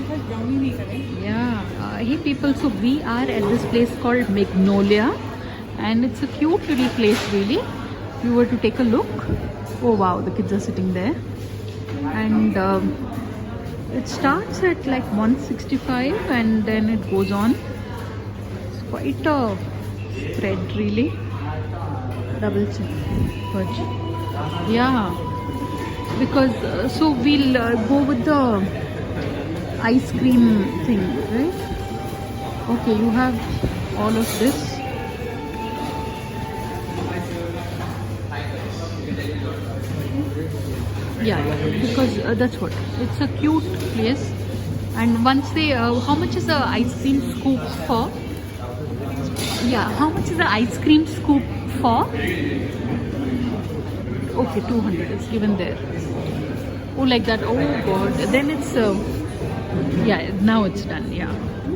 Yeah. Hey people, so we are at this place called Magnolia, and it's a cute little place really. If you were to take a look, oh wow, the kids are sitting there, and it starts at like 165 and then it goes on. It's quite a spread really. Double check. Fudge. Yeah, because so we'll go with the ice cream thing, right? Okay, you have all of this. Yeah, because that's what, it's a cute place. And once they how much is the ice cream scoop for? Yeah, how much is the ice cream scoop for? Okay, 200 is given there. Oh, like that. Oh god, then it's yeah, now it's done. Yeah.